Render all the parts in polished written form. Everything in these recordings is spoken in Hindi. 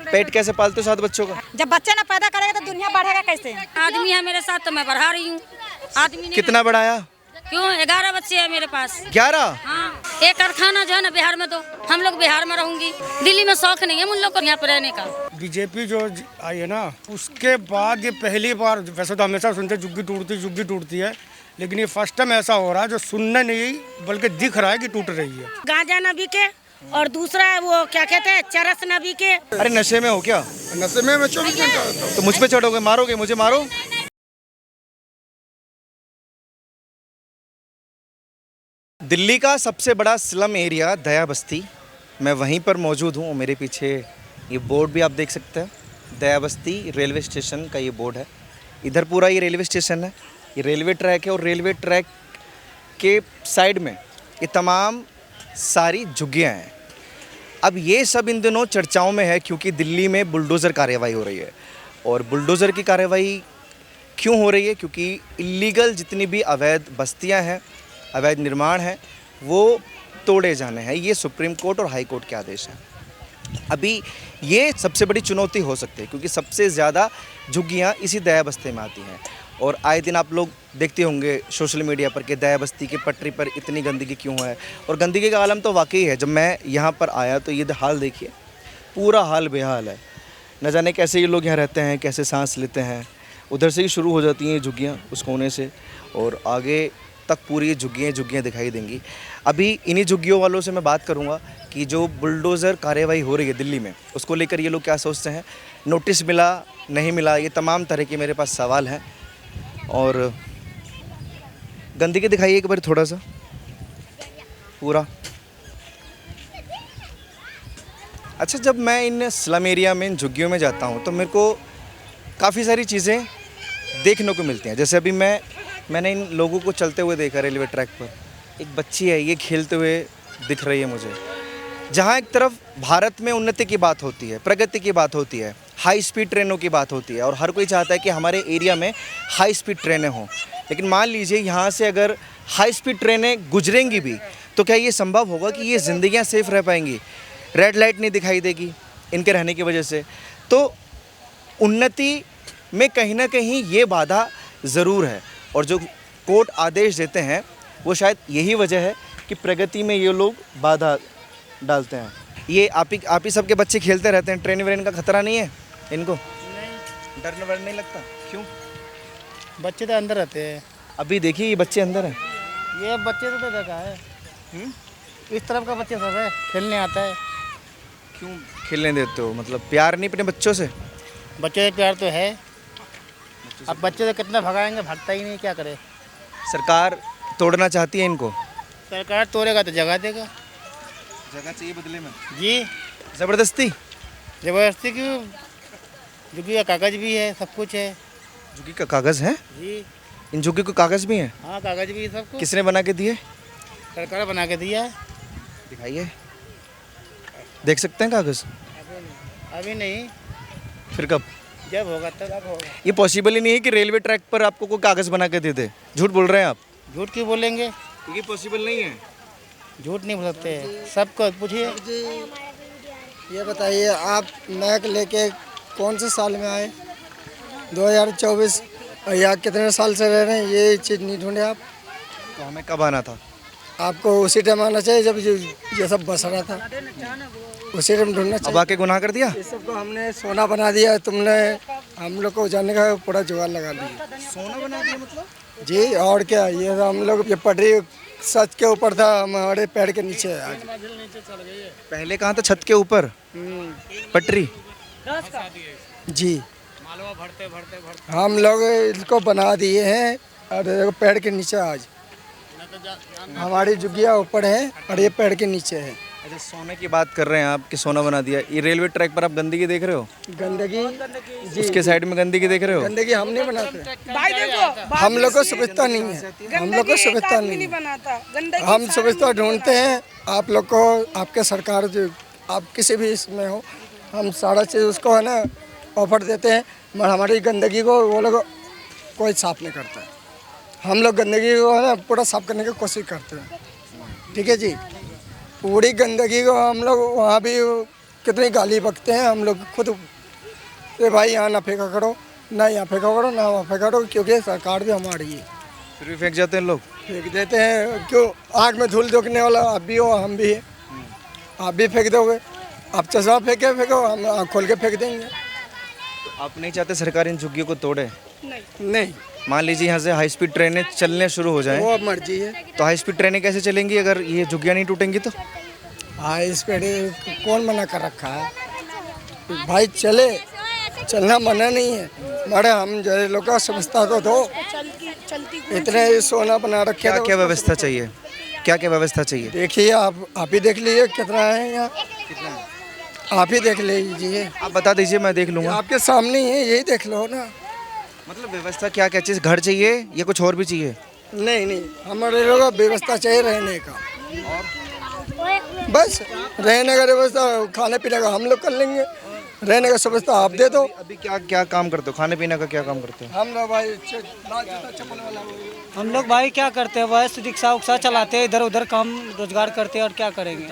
पेट कैसे पालते हो 7 बच्चों का? जब बच्चे ना पैदा करेगा तो दुनिया बढ़ेगा कैसे? आदमी है मेरे साथ तो मैं बढ़ा रही हूँ। आदमी कितना बढ़ाया? क्यों 11 बच्चे हैं मेरे पास। 11? हाँ, एक कारखाना जो है ना बिहार में, तो हम लोग बिहार में रहूंगी। दिल्ली में शौक नहीं है उन लोग को यहाँ पर रहने का। बीजेपी जो आई है ना, उसके बाद ये पहली बार, वैसे तो हमेशा सुनते जुग्गी टूटती है, लेकिन ये फर्स्ट टाइम ऐसा हो रहा है जो सुनने नहीं बल्कि दिख रहा है कि टूट रही है। गांजा न बिके और दूसरा है वो क्या कहते हैं, चरस न बिके। अरे नशे में हो क्या? नशे में मैं 24 घंटा रहता हूं। तो मुझ पे चढ़ोगे, मारोगे, मुझे मारो। दिल्ली का सबसे बड़ा स्लम एरिया दया बस्ती, मैं वहीं पर मौजूद हूँ। मेरे पीछे ये बोर्ड भी आप देख सकते हैं, दया बस्ती रेलवे स्टेशन का ये बोर्ड है। इधर पूरा ये रेलवे स्टेशन है, ये रेलवे ट्रैक है और रेलवे ट्रैक के साइड में ये तमाम सारी झुग्गियाँ हैं। अब ये सब इन दिनों चर्चाओं में है क्योंकि दिल्ली में बुलडोज़र कार्रवाई हो रही है। और बुलडोज़र की कार्रवाई क्यों हो रही है? क्योंकि इलीगल जितनी भी अवैध बस्तियां हैं, अवैध निर्माण हैं, वो तोड़े जाने हैं। ये सुप्रीम कोर्ट और हाई कोर्ट के आदेश हैं। अभी ये सबसे बड़ी चुनौती हो सकती है क्योंकि सबसे ज़्यादा झुग्गियाँ इसी दया बस्ती में आती हैं। और आए दिन आप लोग देखते होंगे सोशल मीडिया पर कि दया बस्ती की पटरी पर इतनी गंदगी क्यों है। और गंदगी का आलम तो वाकई है। जब मैं यहाँ पर आया तो ये हाल देखिए, पूरा हाल बेहाल है। न जाने कैसे ये लोग यहाँ रहते हैं, कैसे सांस लेते हैं। उधर से ही शुरू हो जाती हैं झुग्गियाँ, उस कोने से, और आगे तक पूरी झुग्गियाँ दिखाई देंगी। अभी इन्हीं झुग्गियों वालों से मैं बात करूँगा कि जो बुलडोज़र कार्रवाई हो रही है दिल्ली में, उसको लेकर ये लोग क्या सोचते हैं। नोटिस मिला, नहीं मिला, ये तमाम तरह के मेरे पास सवाल हैं। और गंदगी दिखाइए एक बार थोड़ा सा, पूरा। अच्छा, जब मैं इन स्लम एरिया में, इन झुग्गियों में जाता हूँ तो मेरे को काफ़ी सारी चीज़ें देखने को मिलती हैं। जैसे अभी मैंने इन लोगों को चलते हुए देखा रेलवे ट्रैक पर। एक बच्ची है, ये खेलते हुए दिख रही है मुझे। जहाँ एक तरफ भारत में उन्नति की बात होती है, प्रगति की बात होती है, हाई स्पीड ट्रेनों की बात होती है और हर कोई चाहता है कि हमारे एरिया में हाई स्पीड ट्रेनें हों। लेकिन मान लीजिए यहाँ से अगर हाई स्पीड ट्रेनें गुजरेंगी भी तो क्या ये संभव होगा कि ये ज़िंदगियाँ सेफ़ रह पाएंगी? रेड लाइट नहीं दिखाई देगी इनके रहने की वजह से। तो उन्नति में कहीं ना कहीं ये बाधा ज़रूर है। और जो कोर्ट आदेश देते हैं वो शायद यही वजह है कि प्रगति में ये लोग बाधा डालते हैं। ये आप ही सबके बच्चे खेलते रहते हैं, ट्रेन व्रेन का खतरा नहीं है इनको? नहीं, डर वर नहीं लगता? क्यों? बच्चे तो अंदर रहते हैं। अभी देखिए ये बच्चे अंदर हैं। ये बच्चे तो जगह है, इस तरफ का बच्चे सब है, खेलने आता है। क्यों खेलने देते हो? मतलब प्यार नहीं अपने बच्चों से? बच्चों से प्यार तो है, अब बच्चे तो कितना भगाएंगे, भागता ही नहीं, क्या करे। सरकार तोड़ना चाहती है इनको? सरकार तोड़ेगा तो जगह देगा। जगह चाहिए बदले में? जी। ज़बरदस्ती? ज़बरदस्ती क्यों, झुग्गी का कागज़ भी है, सब कुछ है। झुग्गी का कागज़ है? जी। इन झुग्गी को कागज़ भी हैं? हाँ, कागज़ भी है, सब कुछ। किसने बना के दिए? सरकार बना के दिया है। दिखाइए, देख सकते हैं कागज़? अभी नहीं, फिर कब? जब होगा तब होगा। ये पॉसिबल ही नहीं है कि रेलवे ट्रैक पर आपको कोई कागज़ बना के दे दे। झूठ बोल रहे हैं आप। झूठ क्यों बोलेंगे? ये पॉसिबल नहीं है। झूठ नहीं बोल सकते, सबको पूछिए। ये बताइए, आप मैक लेके कौन से साल में आए? 2024। और यहाँ कितने साल से रह रहे हैं? ये चीज़ नहीं ढूंढे आप? तो हमें कब आना था? आपको उसी टाइम आना चाहिए जब ये सब बस रहा था, उसी टाइम ढूंढना अब चाहिए। आके गुनाह कर दिया? इस सबको हमने सोना बना दिया, तुमने हम लोग को जाने का पूरा जुगाड़ लगा दिया। सोना बना दिया मतलब? जी, और क्या, ये हम लोग, ये पटरी सच के ऊपर था, हमारे पैर के नीचे है आज। पहले कहाँ था? छत के ऊपर पटरी? जी, हम लोग इसको बना दिए हैं और पैर के नीचे आज हमारी झुग्गियाँ ऊपर है और ये पेड़ के नीचे है। अच्छा, सोने की बात कर रहे हैं आप कि सोना बना दिया। ये रेलवे ट्रैक पर आप गंदगी देख रहे हो? गंदगी जी, उसके साइड में गंदगी देख रहे हो? गंदगी हम नहीं बनाते, भाई देखो, हम लोग को सुविधा नहीं है, हम लोग को सुविधा नहीं है। बनाता गंदगी, हम सुविधा ढूंढते हैं आप लोग को, आपके सरकार जो, आप किसी भी इसमें हो, हम सारा चीज़ उसको है ना ऑफर देते हैं, मगर हमारी गंदगी को वो लोग कोई साफ नहीं करता है। हम लोग गंदगी को है ना पूरा साफ करने की कोशिश करते हैं, ठीक है जी। पूरी गंदगी को हम लोग वहाँ भी कितनी गाली बकते हैं हम लोग खुद। अरे भाई यहाँ ना फेंका करो, ना यहाँ फेंका करो, ना वहाँ फेंका करो, क्योंकि सरकार भी हमारी है। फिर भी फेंक जाते हैं लोग। फेंक देते हैं, क्यों? आग में धूल झोंकने वाला आप भी हो, हम भी हैं। आप भी फेंक दोगे, आप चश्मा फेंको, हम आँख खोल के फेंक देंगे। तो आप नहीं चाहते सरकार इन झुग्गियों को तोड़े? नहीं, मान लीजिए यहाँ से हाई स्पीड ट्रेनें चलने शुरू हो जाएं, वो अब मर्जी है। तो हाई स्पीड ट्रेनें कैसे चलेंगी अगर ये झुग्गियाँ नहीं टूटेंगी तो? हाँ, इस पे कौन मना कर रखा है भाई? चलना मना नहीं है, मरे हम जैसे लोग का समझता तो दो। इतने सोना बना रखे। क्या क्या व्यवस्था चाहिए, क्या क्या व्यवस्था चाहिए? देखिए आप ही देख लीजिए कितना है यहाँ, आप ही देख लीजिए। आप बता दीजिए, मैं देख लूँगा। आपके सामने ही है, यही देख लो ना। मतलब व्यवस्था क्या क्या चीज़, घर चाहिए या कुछ और भी चाहिए? नहीं, हमारे लोगों को व्यवस्था चाहिए रहने का, बस रहने का व्यवस्था, खाने पीने का हम लोग कर लेंगे, रहने का व्यवस्था आप दे दो। अभी क्या क्या काम करते हो, खाने पीने का क्या काम करते हो? हम लोग भाई चप्पल वाला, हम लोग भाई क्या करते हैं, बस रिक्शा उक्सा चलाते हैं, इधर उधर काम रोजगार करते हैं, और क्या करेंगे।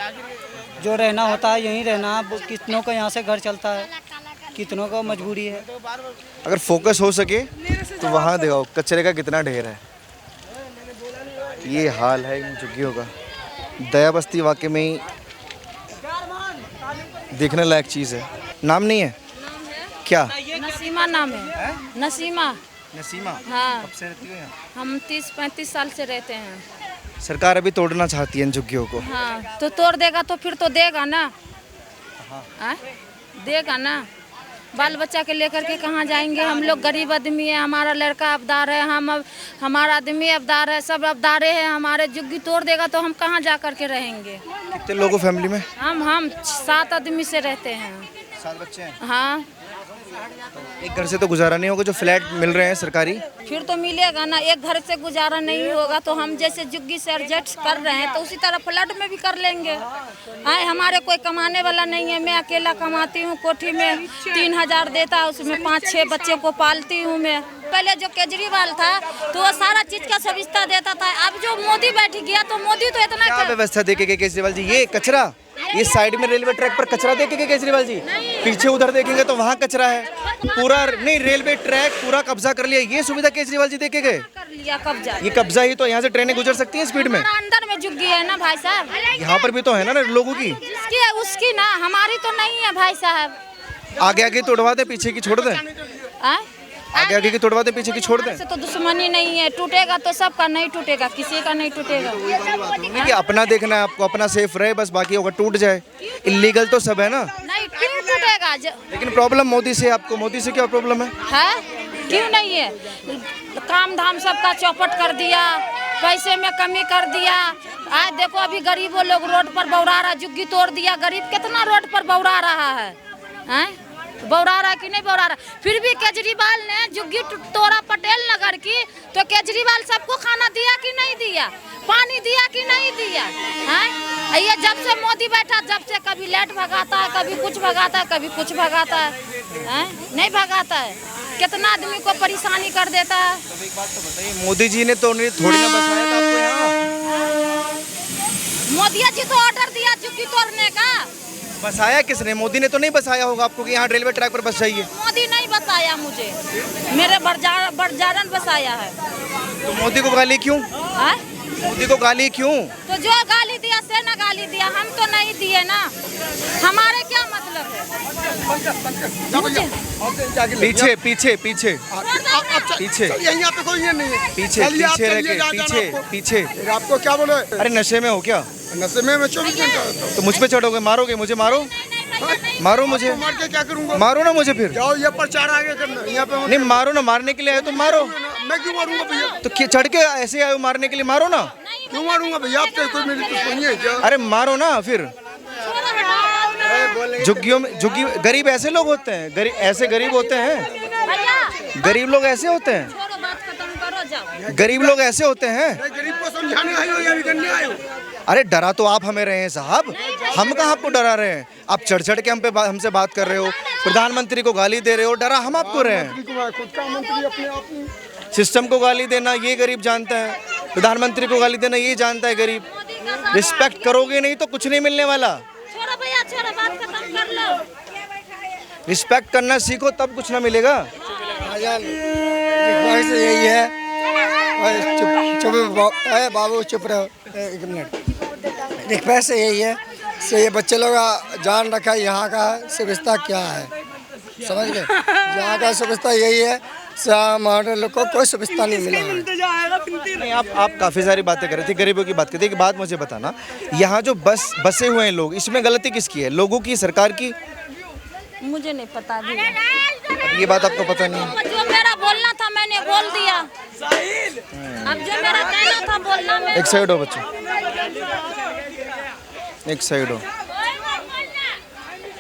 जो रहना होता है यहीं रहना। कितनों का यहाँ से घर चलता है, कितनों का मजबूरी है। अगर फोकस हो सके तो वहाँ देखो कचरे का कितना ढेर है। ये हाल है इन झुग्गियों का। दया बस्ती वाकई में ही देखने लायक चीज़ है। नाम नहीं है क्या? नसीमा नाम है। नसीमा। नसीमा। हाँ, कब से रहती हो यहाँ? हम 30-35 साल से रहते हैं। सरकार अभी तोड़ना चाहती है इन झुग्गियों को। हाँ, तो तोड़ देगा तो फिर तो देगा ना। देगा ना। बाल बच्चा के लेकर के कहाँ जाएंगे? हम लोग गरीब आदमी है, हमारा लड़का अबदार है, हमारा आदमी अबदार है, सब अबदारे हैं हमारे। झुग्गी तोड़ देगा तो हम कहाँ जा कर के रहेंगे? कितने लोगों फैमिली में? हम 7 आदमी से रहते हैं। 7 बच्चे हैं। हाँ, एक घर से तो गुजारा नहीं होगा, जो फ्लैट मिल रहे हैं सरकारी। फिर तो मिलेगा ना। एक घर से गुजारा नहीं होगा तो हम जैसे झुग्गी से एडजस्ट कर रहे हैं तो उसी तरह फ्लैट में भी कर लेंगे। हमारे कोई कमाने वाला नहीं है, मैं अकेला कमाती हूँ, कोठी में 3000 देता है, उसमें 5-6 बच्चे को पालती हूँ मैं। पहले जो केजरीवाल था तो वो सारा चीज का सुविधा देता था। अब जो मोदी बैठ गया तो मोदी तो इतना क्या व्यवस्था देके गए केजरीवाल जी? ये कचरा, ये साइड में रेलवे ट्रैक पर कचरा देके गए केजरीवाल जी। पीछे उधर देखेंगे तो वहाँ कचरा है पूरा। नहीं, रेलवे ट्रैक पूरा कब्जा कर लिया, ये सुविधा केजरीवाल जी देके गए। कर लिया कब्जा। ये कब्जा ही तो, यहाँ से ट्रेनें गुजर सकती हैं स्पीड में। अंदर में झुग्गी है ना भाई साहब। यहाँ पर भी तो है ना लोगों की। जिसकी है उसकी ना, हमारी तो नहीं है भाई साहब। आगे आगे तोड़वा दे, पीछे की छोड़ दे। आगे आगे की तोड़वा दे, पीछे की छोड़ दे। से तो दुश्मनी नहीं है, टूटेगा तो सबका नहीं टूटेगा, किसी का नहीं टूटेगा। नहीं, अपना देखना है आपको, अपना सेफ रहे बस, बाकी होगा टूट जाए। इलीगल तो सब है ना। नहीं, क्यों टूटेगा? लेकिन प्रॉब्लम मोदी से, आपको मोदी से क्या प्रॉब्लम है? क्यों नहीं है? काम धाम सबका चौपट कर दिया, पैसे में कमी कर दिया। आज देखो अभी गरीबों लोग रोड पर बौरा रहा, झुग्गी तोड़ दिया। गरीब कितना रोड पर बौरा रहा है, बौरा रहा कि नहीं बौरा रहा? फिर भी केजरीवाल ने झुग्गी तोड़ा पटेल नगर की, तो केजरीवाल सबको खाना दिया कि नहीं दिया? पानी दिया कि नहीं दिया? ये जब से मोदी बैठा, जब से कभी लाइट भगाता है, कभी कुछ भगाता है, कभी कुछ भगाता है, नहीं भगाता है। कितना आदमी को परेशानी कर देता है। एक बात तो बताइए, मोदी जी ने तो थोड़ी ना बसाया था आपको यहाँ। मोदी जी तो ऑर्डर दिया झुग्गी तोड़ने का। बसाया किसने? मोदी ने तो नहीं बसाया होगा आपको कि यहाँ रेलवे ट्रैक पर बस जाइए। मोदी नहीं बसाया मुझे, मेरे बरजारन बसाया है। तो मोदी को गाली क्यों? मोदी को गाली क्यों? तो जो गाली दिया से ना गाली दिया, हम तो नहीं दिए ना। हमारे क्या मतलब है? पीछे पीछे पीछे पीछे यहाँ पे कोई नहीं है। पीछे पीछे रह के पीछे पीछे। आपको क्या बोले? अरे नशे में हो क्या? नशे में मैं 24 घंटा रहता हूँ। तो मुझ पे चढ़ोगे, मारोगे मुझे? मारो, मारो मुझे, मार के क्या करूँगा? मारो ना मुझे फिर। जाओ ये प्रचार आगे करना यहाँ पे। नहीं मारो ना, मारने के लिए आए तो मारो। मैं क्यों मारूंगा भैया? तो चढ़ के ऐसे आए हो मारने के लिए, मारो ना। क्यों मारूंगा भैया? आपसे कोई मेरी दुश्मनी है क्या? अरे मारो ना फिर। झुग्गियों में, झुग्गी गरीब ऐसे लोग होते हैं, गरीब ऐसे गरीब होते हैं, गरीब लोग ऐसे होते हैं, गरीब लोग ऐसे होते हैं। गरीब को समझाने आए हो या भी करने आए हो? अरे डरा तो आप हमें रहे हैं साहब, हम कहाँ आपको डरा रहे हैं? आप चढ़ चढ़ के हमसे बात कर रहे हो, प्रधानमंत्री को गाली दे रहे हो, डरा हम आपको रहे हैं? खुद का मंत्री अपने आप में। सिस्टम को गाली देना ये गरीब जानता है, प्रधानमंत्री को गाली देना ये जानता है गरीब। रिस्पेक्ट करोगे नहीं तो कुछ नहीं मिलने वाला। छोड़ो भैया, छोड़ो, बात खत्म कर लो। रिस्पेक्ट करना सीखो, तब कुछ ना मिलेगा। भाईजान रिक्वेस्ट यही है, ओए, चुप बाबू चुप रहो, एक मिनट। रिक्वेस्ट यही है से ये बच्चे लोग जान रखा है यहाँ का सुविधा क्या है, समझ गए? यहाँ का सुविधा यही है, हमारे लोग को कोई सुविधा नहीं मिला है। नहीं, आप काफ़ी सारी बातें कर रहे थे, गरीबों की बात करते। एक बात मुझे बताना, यहाँ जो बसे हुए हैं लोग, इसमें गलती किसकी है? लोगों की, सरकार की? मुझे नहीं पता भी। अब ये बात आपको पता नहीं है? जो मेरा बोलना था मैंने बोल दिया। अब जो मेरा कहना था बोलना मैं। एक साइड हो बच्चों, एक साइड हो।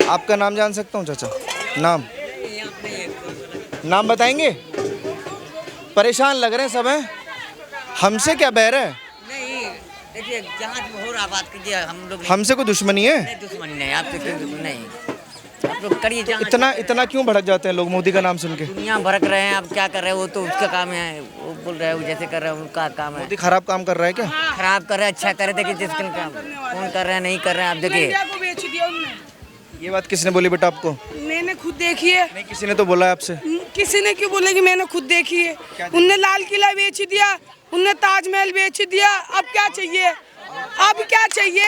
आपका नाम जान सकता हूँ चाचा? नाम बताएंगे? परेशान लग रहे हैं सब हैं, हमसे क्या बैर है? नहीं, देखिए जहाँ हो रहा बात कीजिए, हम लोग हमसे कोई दुश्मनी है? नहीं, दुश्मनी नहीं, आपसे कोई दुश्मनी नहीं, आप लोग करिए। जहाँ इतना क्यों भड़क जाते हैं लोग मोदी का नाम सुन के? दुनिया भड़क रहे हैं, आप क्या कर रहे हैं, वो तो उसका काम है, वो बोल रहे हैं, वो जैसे कर रहे हैं उनका काम है। मोदी खराब काम कर रहा है क्या? खराब कर रहे हैं, अच्छा कर रहे, देखिए जिसका काम कौन कर रहे हैं, नहीं कर रहे हैं, आप देखिए। ये बात किसने बोली बेटा आपको? मैंने खुद देखी है। नहीं, किसी ने तो बोला है आपसे। किसी ने क्यों बोलेगी, मैंने खुद देखी है। उनने लाल किला बेच दिया, उनने ताजमहल बेच दिया, अब क्या चाहिए? अब क्या चाहिए?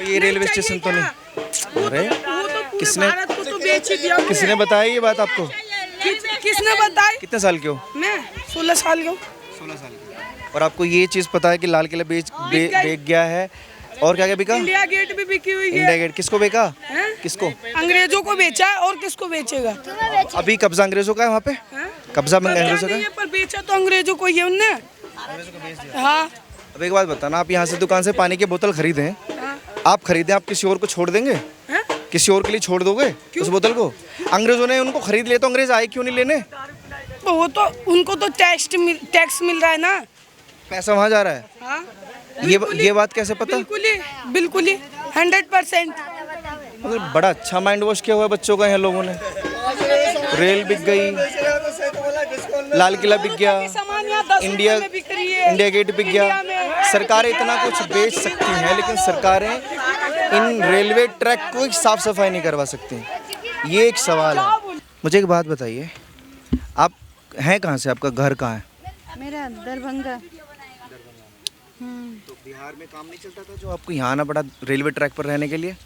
ये रेलवे स्टेशन तो नहीं? अरे किसने तो बेच ही दिया। किसने बताया ये बात आपको? किसने बताई? कितने साल के हो? मैं 16 साल की हूँ। 16 साल के। और आपको ये चीज़ पता है कि लाल किला बेच गया है? और क्या क्या बिका? इंडिया गेट भी बिकी हुई है। इंडिया गेट किसको बेचा? किसको? अंग्रेजों को बेचा है, और किसको बेचेगा? अभी कब्जा अंग्रेजों का है वहाँ पे? कब्जा में अंग्रेजों का है? पर बेचा तो अंग्रेजों को ही है उनने। हाँ। अब एक बात बताना, आप यहाँ से दुकान से पानी की बोतल खरीदें, आप खरीदें, आप किसी और को छोड़ देंगे? किसी और के लिए छोड़ दोगे उस बोतल को? अंग्रेजों ने उनको खरीद लिया तो अंग्रेज आए क्यों नहीं लेने? वो तो उनको तो टैक्स मिल रहा है ना, पैसा वहाँ जा रहा है। हाँ? ये बात कैसे पता? बिल्कुल ही 100%। मतलब बड़ा अच्छा माइंड वॉश किया हुआ है बच्चों का यहाँ लोगों ने। रेल बिक गई, लाल किला बिक गया, इंडिया गेट बिक गया। सरकारें इतना कुछ बेच सकती हैं, लेकिन सरकारें इन रेलवे ट्रैक को साफ सफाई नहीं करवा सकती। ये एक सवाल है। मुझे एक बात बताइए, आप हैं कहाँ से? आपका घर कहाँ है? मेरा दरभंगा। तो बिहार में काम नहीं चलता था जो आपको यहाँ आना पड़ा रेलवे ट्रैक पर रहने के लिए?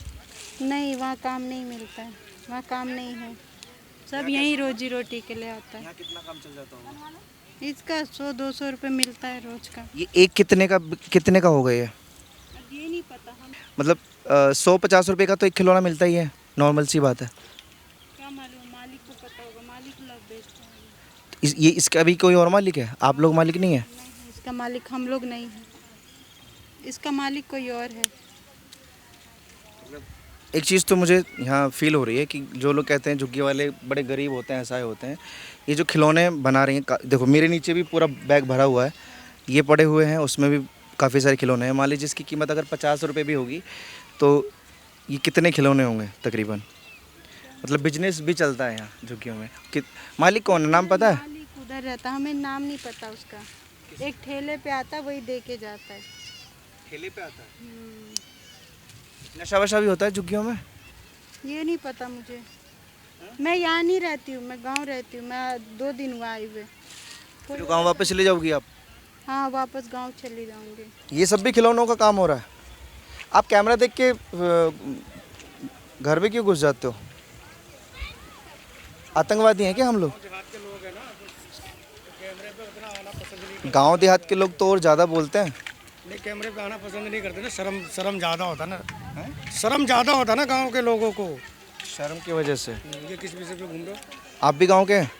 नहीं, वहाँ काम नहीं मिलता है, वहाँ काम नहीं है, सब यहीं रोजी रोटी के लिए आता है। यहाँ कितना काम चल जाता होगा? इसका 100-200 रुपये मिलता है रोज का। ये एक कितने का होगा ये? अब ये नहीं पता हम। मतलब 100-50 रुपये का तो एक खिलौना मिलता ही है, नॉर्मल सी बात है। क्या मालूम, मालिक को पता होगा, मालिक लोग बेचते हैं। ये इसका भी कोई और मालिक है? आप लोग मालिक नहीं है? नहीं, इसका मालिक हम लोग नहीं है, इसका मालिक कोई और है। एक चीज़ तो मुझे यहाँ फील हो रही है कि जो लोग कहते हैं झुग्गी वाले बड़े गरीब होते हैं, असहाय होते हैं, ये जो खिलौने बना रही हैं, देखो मेरे नीचे भी पूरा बैग भरा हुआ है, ये पड़े हुए हैं, उसमें भी काफ़ी सारे खिलौने हैं। मान लीजिए जिसकी कीमत अगर 50 रुपये भी होगी तो ये कितने खिलौने होंगे तकरीबन? मतलब बिजनेस भी चलता है यहाँ झुग्गियों में। मालिक कौन है, नाम पता है? मालिक उधर रहता, हमें नाम नहीं पता उसका। एक ठेले पे आता है, वही दे के जाता है। ठेले पे आता है? नशा वशा भी होता है झुग्गियों में? ये नहीं पता मुझे, मैं यहाँ नहीं रहती हूँ, मैं गांव रहती हूँ। मैं 2 दिन हुआ आई हुए। फिर गाँव वापस चले जाओगी आप? हाँ, वापस गांव चली जाऊँगी। ये सब भी खिलौनों का काम हो रहा है? आप कैमरा देख के घर में क्यों घुस जाते हो? आतंकवादी हैं क्या हम लोग? गांव देहात के लोग तो और ज़्यादा बोलते हैं। नहीं, कैमरे पे आना पसंद नहीं करते ना, शर्म ज़्यादा होता ना, शर्म ज़्यादा होता ना गांव के लोगों को। शर्म की वजह से? ये किस विषय पे घूम रहे हो? आप भी गांव के हैं?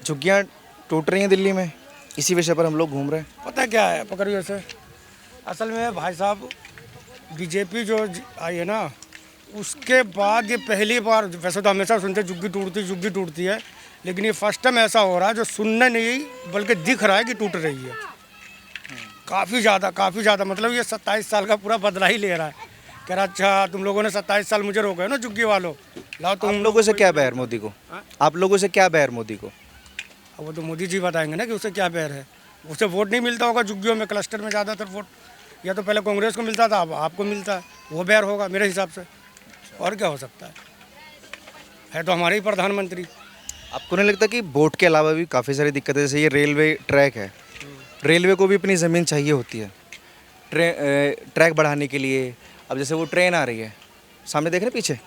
झुग्गियाँ टूट रही हैं दिल्ली में, इसी विषय पर हम लोग घूम रहे हैं। पता क्या है, पकड़िए से, असल में भाई साहब बीजेपी जो आई है ना, उसके बाद ये पहली बार, वैसे तो हमेशा सुनते झुग्गी टूटती है, लेकिन ये फर्स्ट टाइम ऐसा हो रहा है जो सुनने नहीं बल्कि दिख रहा है कि टूट रही है। काफ़ी ज़्यादा, मतलब ये 27 साल का पूरा बदला ही ले रहा है। कह रहा अच्छा तुम लोगों ने 27 साल मुझे रोका है ना झुग्गी वालों, लाओ तुम लोगों से क्या बैर मोदी को? आप लोगों से क्या बैर मोदी को? अब वो तो मोदी जी बताएंगे ना कि उसे क्या बैर है। उसे वोट नहीं मिलता होगा झुग्गियों में, क्लस्टर में ज़्यादातर वोट या तो पहले कांग्रेस को मिलता था, अब आपको मिलता है, वो बैर होगा मेरे हिसाब से। और क्या हो सकता है तो हमारे ही प्रधानमंत्री। आपको नहीं लगता कि बोट के अलावा भी काफ़ी सारी दिक्कतें, जैसे ये रेलवे ट्रैक है, रेलवे को भी अपनी ज़मीन चाहिए होती है ट्रैक बढ़ाने के लिए। अब जैसे वो ट्रेन आ रही है, सामने देख रहे हैं पीछे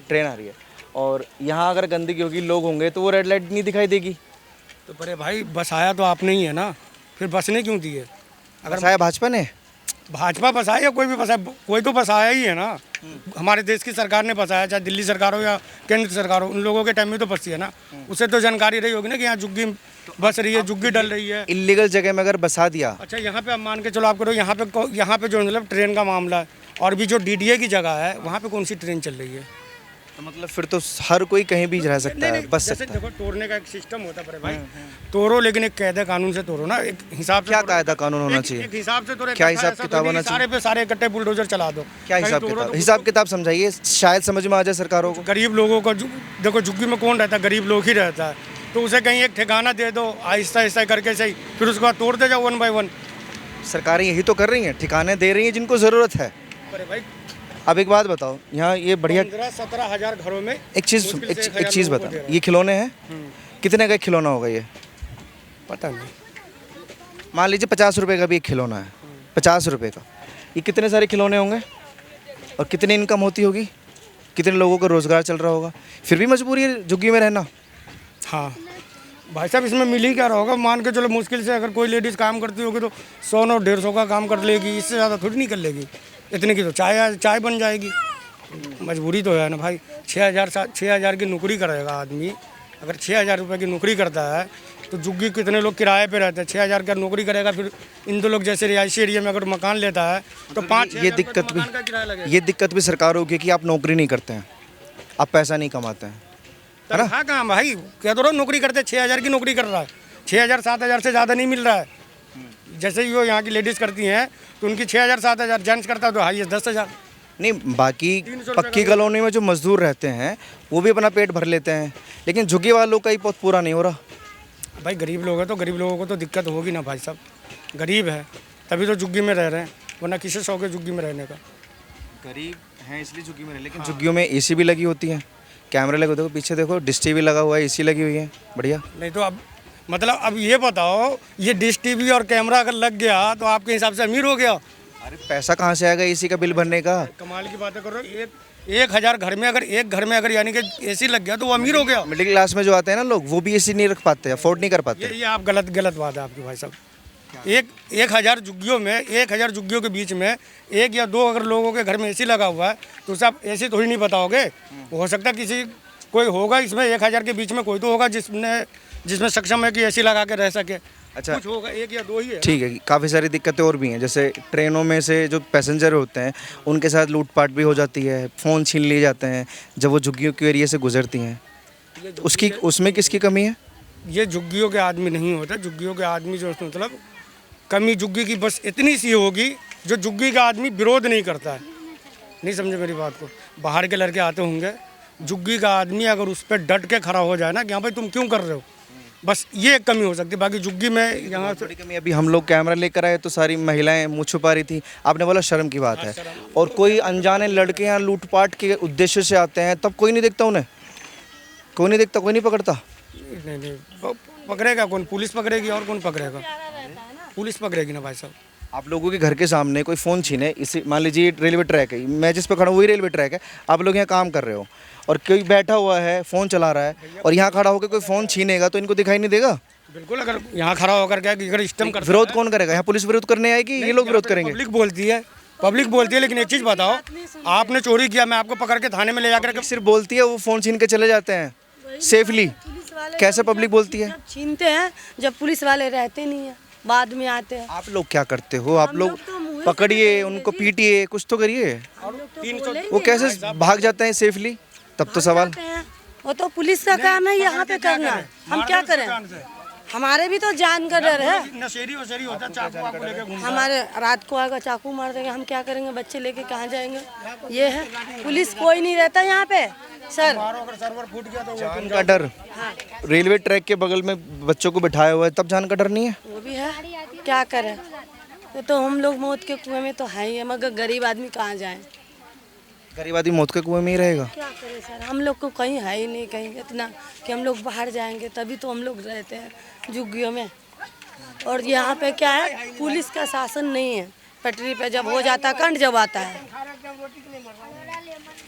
ट्रेन आ रही है, और यहाँ अगर गंदगी होगी, लोग होंगे, तो वो रेड लाइट नहीं दिखाई देगी। तो पर भाई बसाया तो आपने ही है ना, फिर बसने क्यों दिए? अगर बसाया भाजपा ने, भाजपा बसाया या कोई भी बसाया, कोई तो बसाया ही है ना। हमारे देश की सरकार ने बसाया, चाहे दिल्ली सरकार हो या केंद्र सरकार हो, उन लोगों के टाइम में तो बसी है ना। उसे तो जानकारी रही होगी ना कि यहाँ झुग्गी बस रही है, झुग्गी डल रही है। इलीगल जगह में अगर बसा दिया, अच्छा यहाँ पे आप मान के चलो, आप करो यहाँ पे जो मतलब ट्रेन का मामला है, और भी जो डीडीए की जगह है वहाँ पे कौन सी ट्रेन चल रही है? तो मतलब फिर तो हर कोई कहीं भी रह सकता है, बस जैसे सकता है। देखो तोड़ने का एक सिस्टम होता है भाई, तोड़ो लेकिन एक कायदे कानून से तोड़ो ना, एक हिसाब से। क्या कायदा कानून होना चाहिए? एक हिसाब से तोड़ो। क्या हिसाब किताब होना चाहिए? सारे पे सारे इकट्ठे बुलडोजर चला दो। क्या हिसाब किताब समझाइए, शायद समझ में आ जाए सरकारों को। गरीब लोगों को देखो, झुग्गी में कौन रहता है? गरीब लोग ही रहता है। तो उसे कहीं एक ठिकाना दे दो, आहिस्ता आहिस्ता करके सही, फिर उसके बाद तोड़ दे जाओ 1 बाय 1। सरकारें यही तो कर रही हैं, ठिकाने दे रही हैं जिनको ज़रूरत है। अरे भाई अब एक बात बताओ, यहाँ ये बढ़िया 15-17 हज़ार घरों में एक चीज़ बताओ, ये खिलौने हैं, कितने का एक खिलौना होगा ये? पता नहीं। मान लीजिए 50 रुपये का भी एक खिलौना है, 50 रुपये का, ये कितने सारे खिलौने होंगे और कितनी इनकम होती होगी, कितने लोगों का रोज़गार चल रहा होगा, फिर भी मजबूरी है झुग्गी में रहना। हाँ भाई साहब, इसमें मिल ही क्या रहा होगा? मान के चलो मुश्किल से अगर कोई लेडीज़ काम करती होगी तो 100 और 150 का काम कर लेगी, इससे ज़्यादा थोड़ी नहीं कर लेगी। इतने की तो चाय बन जाएगी। मजबूरी तो है ना भाई। 6,000 की नौकरी करेगा आदमी, अगर 6,000 रुपये की नौकरी करता है तो झुग्गी कितने लोग किराए पे रहते हैं? 6,000 का नौकरी करेगा, फिर इन दो लोग जैसे रिहायशी एरिया में अगर मकान लेता है तो 5-6 ये दिक्कत भी सरकारों की कि आप नौकरी नहीं करते हैं, आप पैसा नहीं कमाते हैं, है ना? हाँ काम भाई, कह दो नौकरी करते, 6,000 की नौकरी कर रहा है, 6,000-7,000 से ज़्यादा नहीं मिल रहा है। जैसे ही वो यहाँ की लेडीज़ करती हैं तो उनकी 6,000-7,000, जेंट्स करता है तो हाईएस्ट 10,000। नहीं, बाकी पक्की कॉलोनी में जो मजदूर रहते हैं वो भी अपना पेट भर लेते हैं, लेकिन झुग्गी वालों का ही बहुत पूरा नहीं हो रहा। भाई गरीब लोग हैं तो गरीब लोगों को तो दिक्कत होगी ना भाई साहब, गरीब है तभी तो झुग्गी में रह रहे हैं, वरना किसे शौक है झुग्गी में रहने का? गरीब हैं इसलिए झुग्गी में रहे, लेकिन झुग्गियों में एसी भी लगी होती है, कैमरे लगे, देखो पीछे देखो, डिश टीवी लगा हुआ है, एसी लगी हुई है, बढ़िया। नहीं तो अब मतलब अब ये बताओ, ये डिश टीवी और कैमरा अगर लग गया तो आपके हिसाब से अमीर हो गया? अरे पैसा कहाँ से आएगा एसी का बिल भरने का? कमाल की बातें कर रहे हो। 1,000 घर में अगर यानी कि एसी लग गया तो वो अमीर हो गया। मिडिल क्लास में जो आते हैं ना लोग, वो भी एसी नहीं रख पाते, अफोर्ड नहीं कर पाते। ये आप गलत बात है आपकी भाई साहब। 1,000 झुग्गियों में, 1,000 झुग्गियों के बीच में 1 या 2 अगर लोगों के घर में एसी लगा हुआ है तो उसे आप एसी थोड़ी नहीं बताओगे। हो सकता है किसी कोई होगा इसमें 1,000 के बीच में, कोई तो होगा जिसमें सक्षम है कि एसी लगा के रह सके। अच्छा, कुछ होगा, 1 या 2 ही है। ठीक है, काफ़ी सारी दिक्कतें और भी हैं, जैसे ट्रेनों में से जो पैसेंजर होते हैं उनके साथ लूटपाट भी हो जाती है, फ़ोन छीन लिए जाते हैं जब वो झुग्गियों के एरिया से गुजरती हैं, उसमें किसकी कमी है? ये झुग्गियों के आदमी नहीं होता, झुग्गियों के आदमी जो मतलब कमी झुग्गी की बस इतनी सी होगी जो झुग्गी का आदमी विरोध नहीं करता है। नहीं समझे मेरी बात को? बाहर के लड़के आते होंगे, झुग्गी का आदमी अगर उस पर डट के खड़ा हो जाए ना कि हाँ भाई तुम क्यों कर रहे हो, बस ये एक कमी हो सकती है। बाकी झुग्गी में यहाँ से बड़ी कमी, अभी हम लोग कैमरा लेकर आए तो सारी महिलाएं मुँह छुपा रही थी, आपने बोला शर्म की बात है, और कोई अनजाने लड़के यहाँ लूटपाट के उद्देश्य से आते हैं तब कोई नहीं देखता उन्हें, कोई नहीं देखता, कोई नहीं पकड़ता। नहीं पकड़ेगा कौन? पुलिस पकड़ेगी, और कौन पकड़ेगा? पुलिस पकड़ेगी ना भाई साहब। आप लोगों के घर के सामने कोई फ़ोन छीने, इसी मान लीजिए रेलवे ट्रैक है, मैं जिस पर खड़ा हूँ वही रेलवे ट्रैक है, आप लोग यहाँ काम कर रहे हो और कोई बैठा हुआ है फ़ोन चला रहा है और यहाँ खड़ा होकर कोई फ़ोन छीनेगा तो इनको दिखाई नहीं देगा? बिल्कुल, अगर यहाँ खड़ा होकर क्या अगर स्टम कर, विरोध कौन करेगा? यहाँ पुलिस विरोध करने आएगी, ये लोग विरोध करेंगे? पब्लिक बोलती है। लेकिन एक चीज़ बताओ, आपने चोरी किया, मैं आपको पकड़ के थाने में ले जाकर सिर्फ बोलती है, वो फ़ोन छीन के चले जाते हैं सेफली। कैसे पब्लिक बोलती है? छीनते हैं जब पुलिस वाले रहते नहीं है, बाद में आते हैं। आप लोग क्या करते हो? आप लोग पकड़िए, उनको पीटिए, कुछ तो करिए। वो कैसे भाग जाते हैं सेफली? तब तो सवाल, वो तो पुलिस का काम है यहाँ पे करना, हम क्या करें? हमारे भी तो जान का डर है। नशेड़ी वशेड़ी होता है, चाकू वाकू लेके घूमता है। हमारे रात को आएगा चाकू मार देंगे, हम क्या करेंगे? बच्चे लेके कहाँ जाएंगे? ये है, पुलिस कोई नहीं रहता यहाँ पे सर। अगर सर्वर फूट गया तो जान का डर। रेलवे ट्रैक के बगल में बच्चों को बिठाया हुआ है, तब जान का डर नहीं है? वो भी है, क्या करें? तो हम लोग मौत के कुएं में तो है ही है, मगर गरीब आदमी कहाँ जाए? गरीब आदमी मौत के कुएं में ही रहेगा। क्या करें सर, हम लोग को कहीं है ही नहीं कहीं इतना कि हम लोग बाहर जाएंगे, तभी तो हम लोग रहते हैं झुग्गियों में। और यहाँ पे क्या है, पुलिस का शासन नहीं है। पटरी पे जब हो जाता कंड जब आता है,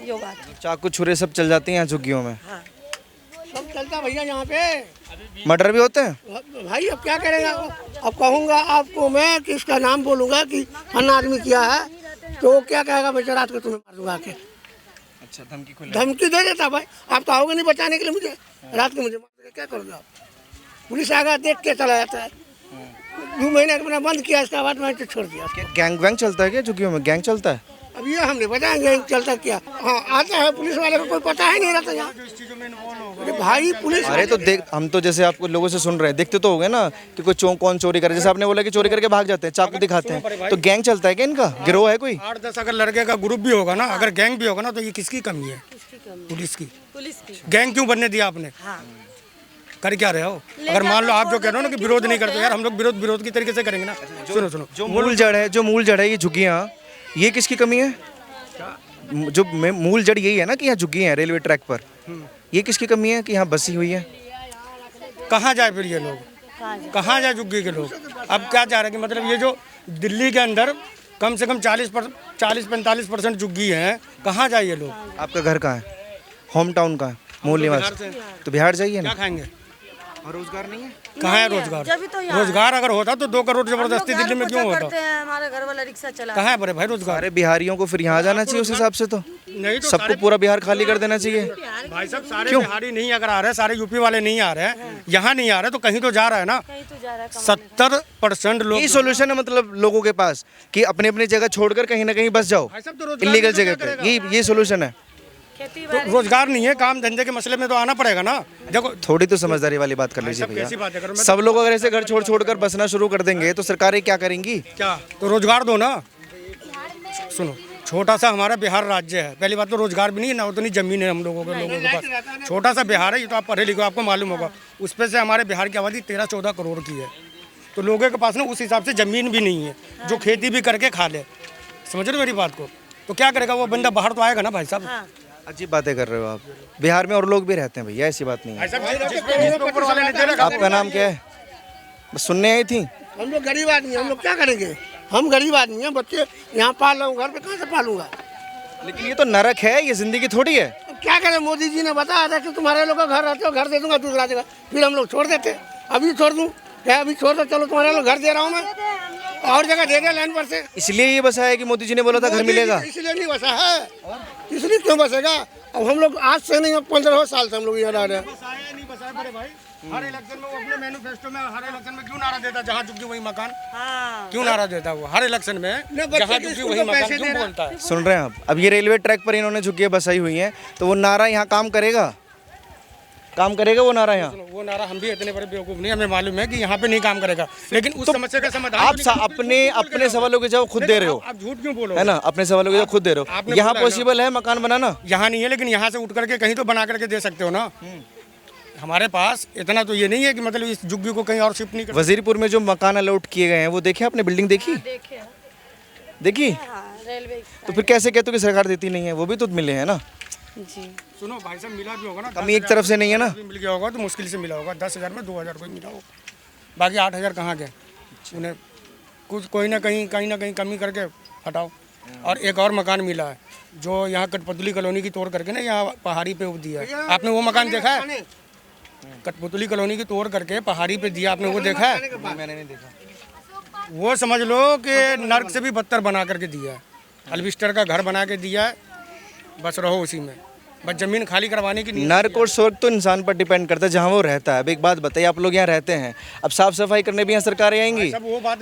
जो बात है। चाकू छुरे सब चल जाते हैं यहाँ झुग्गियों में। हाँ। सब चलता भैया यहाँ पे। मर्डर भी होते हैं भाई अब क्या करेगा, अब कहूँगा आपको मैं कि इसका नाम बोलूँगा कि फलाना आदमी किया है, तो वो क्या कहेगा, बेचा रात को तुम्हें मार दूंगा आके। अच्छा, धमकी दे देता भाई, आप तो आओगे नहीं बचाने के लिए मुझे, रात को मुझे मार देगा, क्या करोगे आप? पुलिस आएगा देख के चला जाता है। 2 महीने के मैंने बंद किया, इसके बाद मैंने छोड़ दिया। गैंग वैंग चलता है क्या झुग्गियों में? गैंग चलता है? अब ये हम नहीं बताएंगे चलता क्या। हाँ आता है पुलिस वाले को, कोई पता ही नहीं रहता यहाँ। अरे भाई पुलिस, अरे तो देख, हम तो जैसे आपको लोगों से सुन रहे हैं, देखते तो होंगे ना कि कोई कौन चोरी करे। जैसे आपने बोला कि चोरी करके भाग जाते हैं, चाकू दिखाते हैं, तो गैंग चलता है क्या इनका? गिरोह है कोई? 8-10 अगर लड़के का ग्रुप भी होगा ना, अगर गैंग भी होगा ना, तो ये किसकी कमी है? पुलिस की। गैंग क्यों बनने दिया आपने? कर क्या रहे हो? अगर मान लो आप जो कह रहे हो ना कि विरोध नहीं करते, यार हम लोग विरोध की तरीके से करेंगे ना। सुनो, जो मूल जड़ है ये झुग्गियाँ, ये किसकी कमी है? जो मूल जड़ यही है ना कि यहाँ झुग्गी है रेलवे ट्रैक पर, ये किसकी कमी है कि यहाँ बसी हुई है? कहाँ जाए फिर ये लोग, कहाँ जाए झुग्गी के लोग? अब क्या चाह रहे हैं कि मतलब ये जो दिल्ली के अंदर कम से कम 40-45% झुग्गी है, कहाँ जाए ये लोग? आपका घर कहाँ है? होम टाउन कहाँ है? मूल निवास? तो बिहार जाइए ना। क्या खाएंगे? और रोजगार नहीं है? कहाँ है रोजगार? रोजगार अगर होता तो 2 करोड़ जबरदस्ती दिल्ली में क्यों होता? हमारे घर वाला रिक्शा चला, कहाँ है बड़े भाई रोजगार? सारे बिहारियों को फिर यहाँ जाना चाहिए उस हिसाब से, तो नहीं तो सबको पूरा बिहार खाली कर देना चाहिए। भाई साहब सारे बिहारी नहीं अगर आ रहे हैं, सारे यूपी वाले नहीं आ रहे हैं, यहाँ नहीं आ रहे, तो कहीं तो जा रहा है ना। 70% लोग। यही सोल्यूशन है मतलब लोगों के पास कि अपनी अपनी जगह छोड़कर कहीं ना कहीं बस जाओ इलीगल जगह पे, ये सोल्यूशन है। तो रोजगार नहीं है, काम धंधे के मसले में तो आना पड़ेगा ना। देखो थोड़ी तो समझदारी वाली बात कर लीजिए भैया। सब लोग अगर ऐसे घर छोड़ कर बसना शुरू कर देंगे तो सरकारें क्या करेंगी? क्या तो रोजगार दो ना। सुनो, छोटा सा हमारा बिहार राज्य है, पहली बात तो रोजगार भी नहीं है ना, उतनी जमीन है हम लोगों के पास। छोटा सा बिहार है, ये तो आप पढ़े लिखे आपको मालूम होगा। उस पर से हमारे बिहार की आबादी 13-14 करोड़ की है, तो लोगों के पास ना उस हिसाब से जमीन भी नहीं है जो खेती भी करके खा ले। समझ रहे हो मेरी बात को? तो क्या करेगा वो बंदा? बाहर तो आएगा ना भाई साहब। अजीब बातें कर रहे हो आप। बिहार में और लोग भी रहते हैं भैया, ऐसी बात नहीं है। आपका नाम क्या है? बस सुनने आई थी। हम लोग गरीब आदमी, हम लोग क्या करेंगे? हम गरीब आदमी हैं, बच्चे यहाँ पाल रहा हूँ, घर पे कहाँ से पालूंगा? लेकिन ये तो नरक है, ये जिंदगी थोड़ी है। क्या करें, मोदी जी ने बताया था कि तुम्हारे लोग का घर रहते हो, घर दे दूंगा दूसरा जगह, फिर हम लोग छोड़ देते। अभी छोड़ दूँ क्या? अभी छोड़ दो, चलो तुम्हारे लोग घर दे रहा हूँ मैं, और जगह दे दे लाइन पर से। इसलिए ये बसा है कि मोदी जी ने बोला था घर मिलेगा, इसलिए नहीं बसा है। इसलिए क्यों बसेगा? अब हम लोग आज से नहीं, 15 साल से हम लोग यहाँ रह रहे हैं। हर इलेक्शन में वो अपने मैनिफेस्टो में हर इलेक्शन में क्यों नारा देता, जहाँ झुग्गी वही मकान? क्यों नारा देता वो हर इलेक्शन में, जहाँ झुग्गी वही मकान क्यों बोलता है? सुन रहे हैं आप? अब ये रेलवे ट्रैक पर इन्होंने झुग्गियाँ बसाई हुई हैं, तो वो नारा यहाँ काम करेगा वो नारा यहाँ? वो नारा हम भी इतने बड़े बेवकूफ नहीं, हमें मालूम है कि यहाँ पे नहीं काम करेगा, लेकिन उस समस्या का समाधान आप अपने सवालों के जवाब खुद दे रहे हो। आप झूठ क्यों बोलो? है ना, अपने सवालों के जवाब खुद दे रहे हो। यहाँ पॉसिबल है मकान बनाना? यहाँ नहीं है, लेकिन यहाँ से उठ करके कहीं तो बना करके दे सकते हो ना। हमारे पास इतना तो ये नहीं है कि मतलब इस झुग्गी को कहीं और शिफ्ट नहीं कर। वजीरपुर में जो मकान अलॉट किए गए हैं वो देखे आपने? बिल्डिंग देखी? देखी? तो फिर कैसे कहते हो कि सरकार देती नहीं है? वो भी तो मिले हैं ना जी। सुनो भाई साहब, मिला भी होगा ना, कमी एक तरफ से नहीं है ना। मिल गया होगा तो मुश्किल से मिला होगा, 10,000 में 2,000 कोई मिला होगा, बाकी 8,000 कहाँ गए? उन्हें कुछ कहीं ना कहीं कमी करके हटाओ। और एक और मकान मिला है जो यहाँ कठपुतली कॉलोनी की तोड़ करके ना यहाँ पहाड़ी पे दिया है। आपने वो मकान देखा है? कठपुतली कॉलोनी की तोड़ करके पहाड़ी पे दिया, आपने वो देखा है? मैंने नहीं देखा। वो समझ लो कि नर्क से भी बदतर बना करके दिया है। अल्बिस्टर का घर बना के दिया है, बस रहो उसी में, बस जमीन खाली करवाने की। नर्क और स्वर्ग तो इंसान पर डिपेंड करता है, जहाँ वो रहता है। अब एक बात बताइए, आप लोग यहाँ रहते हैं, अब साफ सफाई करने भी यहाँ सरकारें आएंगी?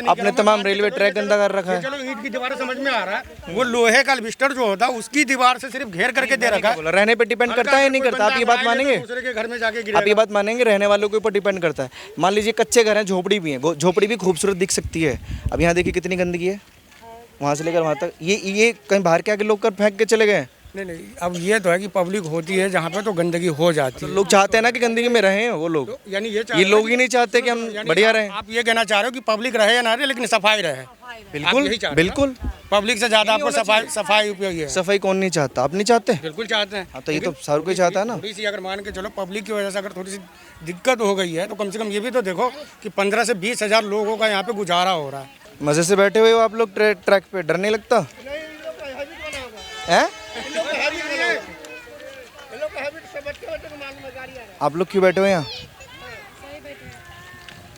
आपने तमाम रेलवे ट्रैक गंदा कर रखा है। चलो ईंट की दीवार समझ में आ रहा है, वो लोहे का अल्बिस्टर जो होता है उसकी दीवार से सिर्फ घेर करके दे रखा है। रहने पे डिपेंड करता है नहीं करता? आप ये बात मानेंगे? घर में जाके आप ये बात मानेंगे? रहने वालों के ऊपर डिपेंड करता है। मान लीजिए कच्चे घर हैं, झोपड़ी भी है, झोपड़ी भी खूबसूरत दिख सकती है। अब यहाँ देखिए कितनी गंदगी है, वहाँ से लेकर वहाँ तक। ये कहीं बाहर के आगे लोग कर फेंक के चले गए। नहीं, अब ये तो है कि पब्लिक होती है जहाँ पे तो गंदगी हो जाती है। लोग चाहते हैं ना कि गंदगी में रहें वो लोग, यानी ये लोग ही नहीं चाहते कि हम बढ़िया रहें। आप ये कहना चाह रहे हो कि पब्लिक रहे या ना रहे लेकिन सफाई रहे। बिल्कुल बिल्कुल, पब्लिक से ज्यादा आपको सफाई उपयोगी है। सफाई कौन नहीं चाहता, आप नहीं चाहते? बिल्कुल चाहते हैं। हाँ, तो ये तो हर कोई चाहता है ना। थोड़ी सी अगर मान के चलो पब्लिक की वजह से अगर थोड़ी सी दिक्कत हो गई है तो कम से कम ये भी तो देखो कि 15 से 20 हज़ार लोगों का यहाँ पे गुजारा हो रहा है। मजे से बैठे हुए हो आप लोग ट्रैक पे, डर नहीं लगता है? आप लोग क्यों बैठे हुए यहाँ?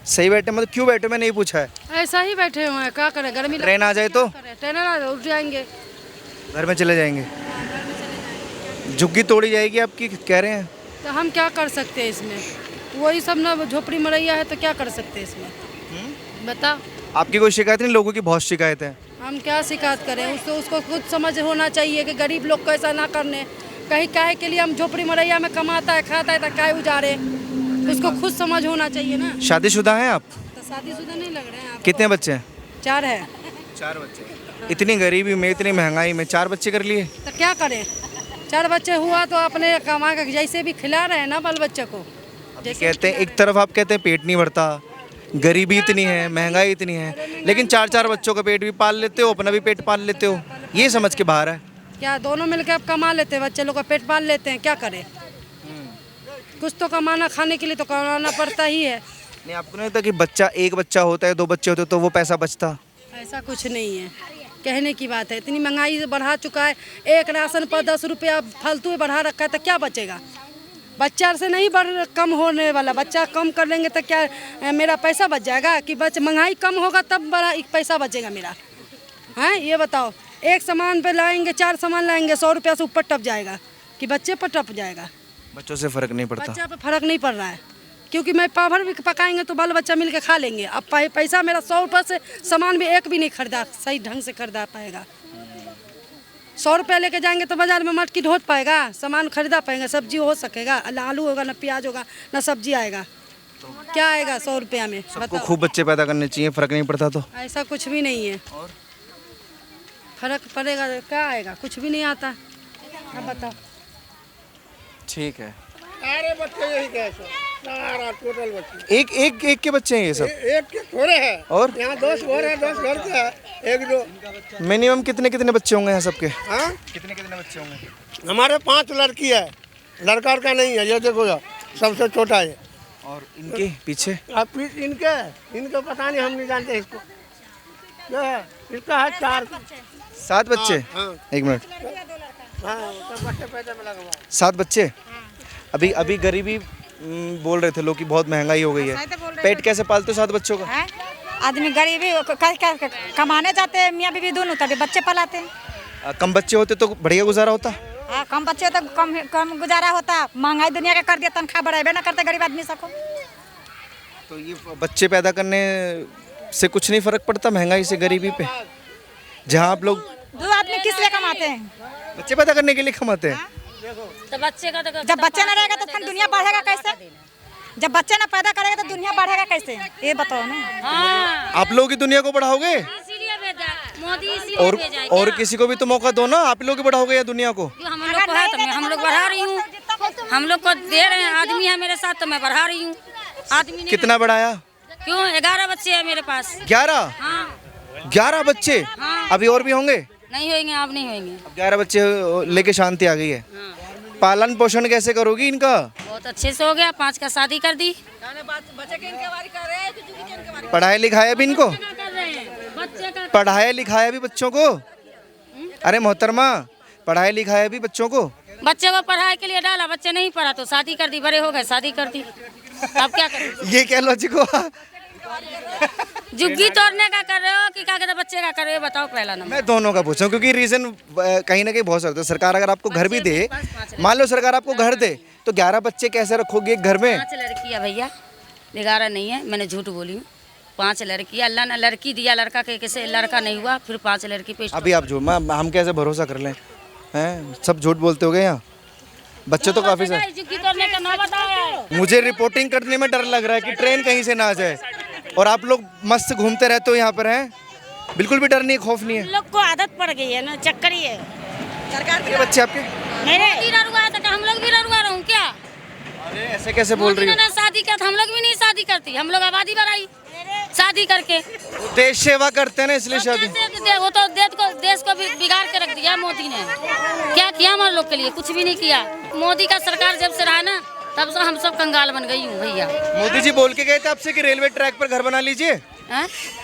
सही बैठे, मतलब क्यों बैठे, मैंने नहीं पूछा है। ऐसा ही बैठे हुए हैं, क्या करें, गर्मी ट्रेन आ जाए तो ट्रेन आ जाए उठ जाएंगे, घर में चले जाएंगे। झुग्गी तोड़ी जाएगी आपकी कह रहे हैं। तो हम क्या कर सकते हैं इसमें? वही सब ना झोपड़ी मरैया है तो क्या कर सकते हैं इसमें? बता। आपकी कोई शिकायत नहीं? लोगों की बहुत शिकायत है। हम क्या शिकायत करें? उसको खुद समझ होना चाहिए कि गरीब लोग को ऐसा ना करने। कहीं काहे के लिए हम झोपड़ी मरैया में कमाता है खाता है तो काहे उजारे, उसको खुद समझ होना चाहिए ना। शादीशुदा हैं आप? तो शादीशुदा नहीं लग रहे हैं आप। कितने बच्चे हैं? 4 है। 4 बच्चे। इतनी गरीबी में, इतनी महंगाई में 4 बच्चे कर लिए? तो क्या करें? 4 बच्चे हुआ तो अपने कमा के जैसे भी खिला रहे हैं ना बाल बच्चे को। जैसे कहते हैं एक तरफ आप कहते हैं पेट नहीं भरता, गरीबी इतनी है, महंगाई इतनी है, लेकिन 4-4 बच्चों का पेट भी पाल लेते हो, अपना भी पेट पाल लेते हो, ये समझ के बाहर है। क्या दोनों मिलकर अब कमा लेते हैं, बच्चे लोग का पेट पाल लेते हैं, क्या करें? कुछ तो कमाना, खाने के लिए तो कमाना पड़ता ही है। नहीं, आपको नहीं लगता कि बच्चा, एक बच्चा होता है, 2 बच्चे होते तो वो पैसा बचता? ऐसा कुछ नहीं है, कहने की बात है। इतनी महंगाई बढ़ा चुका है, एक राशन पर 10 रुपया फालतू बढ़ा रखा है, तो क्या बचेगा? बच्चा से नहीं कम होने वाला, बच्चा कम कर लेंगे तो क्या मेरा पैसा बच जाएगा? कि महंगाई कम होगा तब बड़ा पैसा बचेगा मेरा? हैं, ये बताओ। एक सामान पे लाएंगे, 4 सामान लाएंगे, 100 रुपया से ऊपर टप जाएगा कि बच्चे पर टप जाएगा? बच्चों से फर्क नहीं पड़ता। बच्चा पे फर्क नहीं पड़ रहा है, क्योंकि मैं पाभर भी पकाएंगे तो बाल बच्चा मिल के खा लेंगे। अब पैसा मेरा 100 रुपये से सामान भी एक भी नहीं खरीदा, सही ढंग से खरीदा पाएगा। 100 रुपया लेके जाएंगे तो बाजार में मटकी ढोत पाएगा, सामान खरीदा पाएंगे, सब्जी हो सकेगा, आलू होगा ना प्याज होगा ना सब्जी आएगा, क्या आएगा 100 रुपया में? सबको खूब बच्चे पैदा करने चाहिए, फर्क नहीं पड़ता तो? ऐसा कुछ भी नहीं है। फर्क पड़ेगा क्या आएगा? कुछ भी नहीं आता। अब बताओ। ठीक है। सारे बच्चे यही कैसे, सारा टोटल बच्चे एक के बच्चे हैं ये सब? एक के थोड़े हैं, और यहाँ 10 घर है, 10 घर के है, 1-2 मिनिमम कितने बच्चे होंगे यहाँ सबके? हाँ, कितने बच्चे होंगे? हमारे 5 लड़की है, लड़का का नहीं है। ये देखो सबसे छोटा है। और इनके पीछे? अब इनके पता नहीं, हम नहीं जानते इसको। ये है, इसका है 7 बच्चे? हाँ। 1 मिनट। हाँ, तो बच्चे पैदा में लगा हुआ है। 7 बच्चे? अभी गरीबी बोल रहे थे लोग कि बहुत महंगाई हो गई है, पेट कैसे पालते हो 7 बच्चों का? आदमी गरीबी कमाने जाते हैं, मियाँ बीवी दोनों, तभी बच्चे पलाते हैं। कम बच्चे होते तो बढ़िया गुजारा होता? हाँ, कम बच्चे हो तो कम गुजारा होता। महंगाई दुनिया का कर दिया, तनख्वाह बढ़ाबे ना करते गरीब आदमी सबको। तो ये बच्चे पैदा करने से कुछ नहीं फर्क पड़ता महंगाई से, गरीबी पे? जहाँ आप लोग 2 आदमी किस लिए कमाते हैं? बच्चे पैदा करने के लिए कमाते हैं। तो बच्चे का जब बच्चा ना रहेगा तो फिर दुनिया बढ़ेगा कैसे? जब बच्चे ना पैदा करेगा तो दुनिया बढ़ेगा कैसे? ये बताओ ना। हाँ। आप लोग की दुनिया को बढ़ाओगे? और किसी को भी तो मौका दो ना, आप लोग ही बढ़ाओगे या दुनिया को? हम लोग को है तो हम लोग बढ़ा रही हूँ, हम लोग को दे रहे हैं। आदमी है मेरे साथ तो मैं बढ़ा रही हूँ। आदमी कितना बढ़ाया? क्यों? 11 बच्चे है मेरे पास। 11? हाँ। 11 बच्चे? हाँ। अभी और भी होंगे? नहीं होंगे, अब नहीं होंगे। अब 11 बच्चे लेके शांति आ गई है। पालन पोषण कैसे करोगी इनका? बहुत अच्छे से हो गया, 5 का शादी कर दी। पढ़ाया लिखाया भी इनको? पढ़ाया लिखाया भी बच्चों को? अरे मोहतरमा, पढ़ाया लिखाया भी बच्चों को? बच्चे को पढ़ाई के लिए डाला, बच्चे नहीं पढ़ा तो शादी कर दी, बड़े हो गए शादी कर दी। अब क्या करें? ये क्या लॉजिक हुआ? जुग्गी तोड़ने का कर रहे हो कि क्या कहते बच्चे का कर रहे हो? बताओ पहला नंबर। मैं दोनों का पूछा हूँ क्योंकि रीजन कहीं ना कहीं बहुत सकता है। सरकार अगर आपको घर भी दे, मान लो सरकार आपको घर दे, तो 11 बच्चे कैसे रखोगे एक घर में? 5 लड़की है भैया, 11 नहीं है, मैंने झूठ बोली हूँ। 5 लड़की, अल्लाह ने लड़की दिया, लड़का के कैसे लड़का नहीं हुआ, फिर 5 लड़की पे। अभी आप झूठ, हम कैसे भरोसा कर लें? हैं, सब झूठ बोलते हो गए यहाँ। बच्चे तो काफी सारे। जुग्गी तोड़ने का ना बताया। मुझे रिपोर्टिंग करने में डर लग रहा है कि ट्रेन कहीं से ना आ जाए, और आप लोग मस्त घूमते रहते हो यहाँ पर हैं, बिल्कुल भी डर नहीं, खौफ नहीं है? लोग को आदत पड़ गई है ना, चक्कर ही है। कितने बच्चे आपके? मोदी ररुआ तो हम लोग भी ररुआ रहूं क्या? अरे ऐसे कैसे बोल रही हो? मोदी ने शादी कर, हम लोग भी नहीं शादी करती, हम लोग आबादी बढ़ाई शादी करके। देश सेवा करते हैं ना इसलिए शादी। वो तो देश को भी बिगाड़ के रख दिया मोदी ने। क्या किया हमारे लोग के लिए? कुछ भी नहीं किया। मोदी का सरकार जब से रहा ना तब से हम सब कंगाल बन गई हूँ भैया। मोदी जी बोल के गए थे आपसे कि रेलवे ट्रैक पर घर बना लीजिए।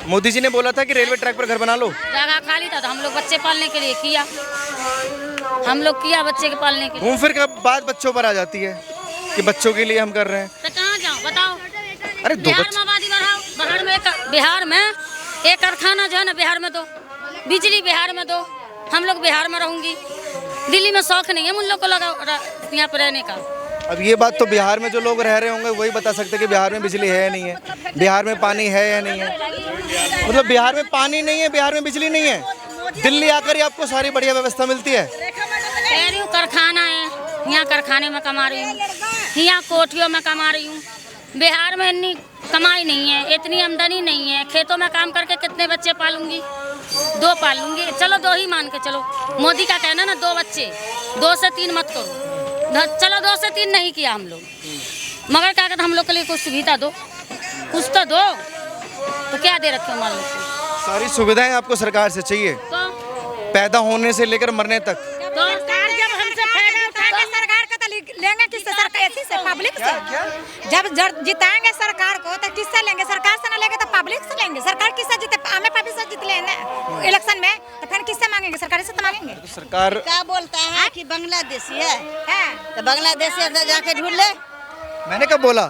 मोदी जी ने बोला था कि रेलवे ट्रैक पर घर बना लो। जगह खाली था तो हम लोग बच्चे पालने के लिए किया, हम लोग किया बच्चे के पालने के लिए। घूम फिर के बात बच्चों पर आ जाती है कि बच्चों के लिए हम कर रहे हैं। तो कहाँ जाऊँ बताओ? अरे बिहार में आबादी बढ़ाओ, बिहार में एक कारखाना जो है ना बिहार में दो, बिजली बिहार में दो, हम लोग बिहार में रहूंगी। दिल्ली में शौक नहीं है उन लोग को लगा यहाँ पर रहने का। अब ये बात तो बिहार में जो लोग रह रहे होंगे वही बता सकते हैं कि बिहार में बिजली है या नहीं है, बिहार में पानी है या नहीं है। मतलब बिहार में पानी नहीं है, बिहार में बिजली नहीं है, दिल्ली आकर ही आपको सारी बढ़िया व्यवस्था मिलती है। कारखाना है, यहाँ कारखाने में कमा रही हूँ, यहाँ कोठियों में कमा रही हूँ। बिहार में इतनी कमाई नहीं है, इतनी आमदनी नहीं है। खेतों में काम करके कितने बच्चे पालूंगी? 2 पालूंगी, चलो 2 ही मान के चलो। मोदी का कहना ना 2 बच्चे, 2 से 3 मत करो। चलो 2 से 3 नहीं किया हम लोग, मगर क्या कहते हम लोग के लिए कुछ सुविधा दो, कुछ तो दो। तो क्या दे रखे हमारे लोग को? सारी सुविधाएं आपको सरकार से चाहिए, तो पैदा होने से लेकर मरने तक। तो सरकार जब हमसे फायदा उठाएगी, सरकार का तो लेंगे किससे? सरकार ऐसी से पब्लिक से। जब जिताएंगे सरकार को तो किससे लेंगे? सरकार से ना लेंगे तो पब्लिक से लेंगे। सरकार किससे जीते? हमें पब्लिक से जीत लेना इलेक्शन में, तो फिर किससे मांगेंगे? सरकार से तो मांगेंगे। तो सरकार क्या बोलता है कि बांग्लादेशी है, तो बांग्लादेशी जाके ढूंढ ले। मैंने कब बोला?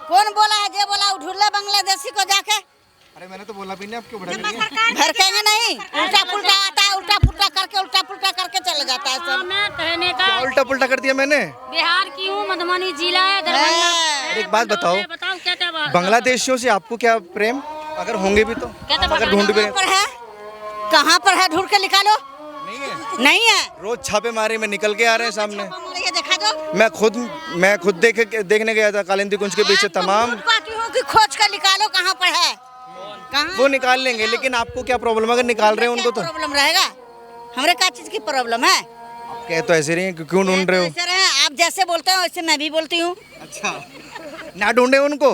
कौन बोला है? जो बोला वो ढूंढ ले बांग्लादेशी को जाके। अरे मैंने तो बोला भी नहीं, आपको बड़ा भड़केंगे नहीं, उल्टा पुल्टा आता है, उल्टा पुल्टा करके चले जाता है सब। मैं कहने का उल्टा पुल्टा कर दिया मैंने। बिहार की हूँ, मधुबनी जिला है, दरभंगा। एक बात बताओ, क्या बात? बांग्लादेशियों से आपको क्या प्रेम? अगर होंगे भी तो अगर ढूंढ भी कहाँ पर है? ढूंढ के निकालो। नहीं है। रोज छापेमारी में निकल के आ रहे हैं सामने। ये देखा दो। मैं खुद देखने गया था कालिंदी कुंज के पीछे तमाम। कि खोज कर निकालो कहाँ पर है। वो निकाल लेंगे, लेकिन आपको क्या प्रॉब्लम? अगर निकाल रहे हैं उनको तो प्रॉब्लम रहेगा। हमारे क्या चीज की प्रॉब्लम है? क्या तो ऐसे रही है, क्यों ढूंढ रहे हो? आप जैसे बोलते हो वैसे मैं भी बोलती हूँ। अच्छा, ना ढूंढे उनको,